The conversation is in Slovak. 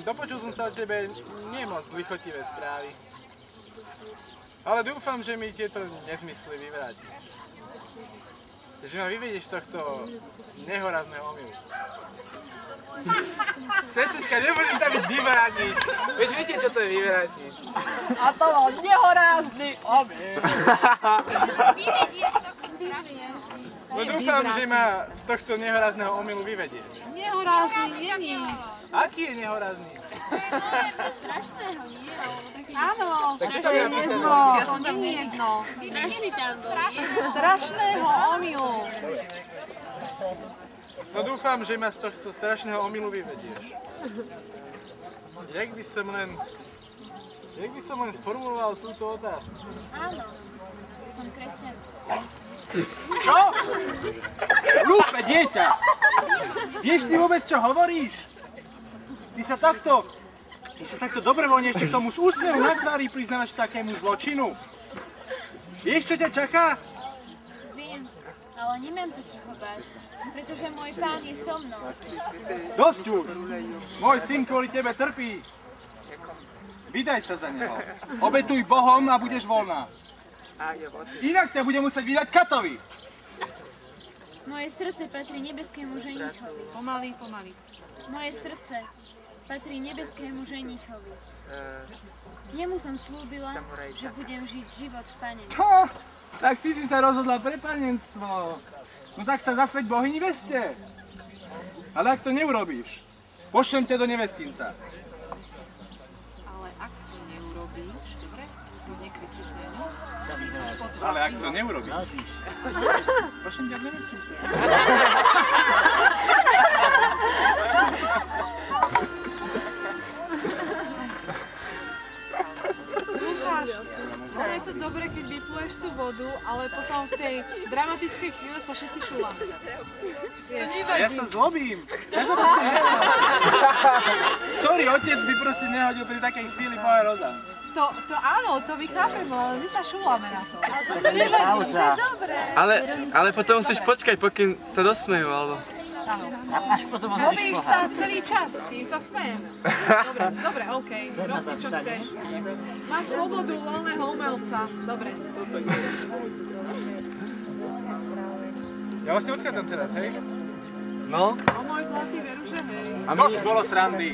Dopočul som sa o tebe nie moc lichotivé správy. Ale dúfam, že mi tieto nezmysly vyvrátiš. Že ma vyvedieš z tohto nehorázneho omylu. Srdcička, nemôžem tam byť vyvrátiť. Veď viete, čo to je vyvrátiť. A to bol nehorázny omyl. Vyvedieš tohto strašného. No dúfam, že ma z tohto nehorázneho omylu vyvedieš. Nehorázny není. Aký je nehorázny? Strašného, nie? Áno, Tak čo tam je napísané? to není jedno. Strašný tam bol. Strašného omylu. No dúfam, že ma z tohto strašného omylu vyvedieš. Jak by som len sformuloval túto otázku? Áno, som kresťan. Čo? Hlúpe dieťa! Vieš ty vôbec, čo hovoríš? Ty sa takto dobrovoľne ešte k tomu s úsmevom na tvári priznávaš takému zločinu. Vieš, čo ťa čaká? Viem, ale nemám sa čoho báť, pretože môj pán je so mnou. Dosť už! Môj syn kvôli tebe trpí. Vydaj sa za neho. Obetuj Bohom a budeš voľná. Inak ťa bude musieť vydať katovi. Moje srdce patrí nebeskému ženichovi. Pomaly. Moje srdce patrí nebeskému ženichovi. Jemu som slúbila, že budem žiť život v Pane. Tak ty si sa rozhodla pre panenstvo. No tak sa zasveť bohyni veste. Ale ak to neurobíš, pošlem ťa do nevestinca. Ale ak to neurobíš, dobre? Tu nekričíš, ne? Ale ak to neurobíš, pošlem ťa do nevestinca. Lukáš, ono je to dobre, keď vypluješ tú vodu, ale potom v tej dramatickej chvíli sa všetci šúlame. Ja sa zlobím. Ja sa proste nehodil. Ktorý otec by proste nehodil pri takej chvíli moje roza? To áno, to my chápeme, ale my sa šúlame na to. Ale potom musíš počkať, pokým sa dosmejú, alebo... Áno. Zlobíš sa celý čas, kým sa smejem. Dobre, okej. Rob si, čo chceš. Máš slobodu voľného umelca. Dobre. Ja vlastne odchádzam teraz, hej? No? O môj zlatý, veru, že hej. Dosť bolo srandy.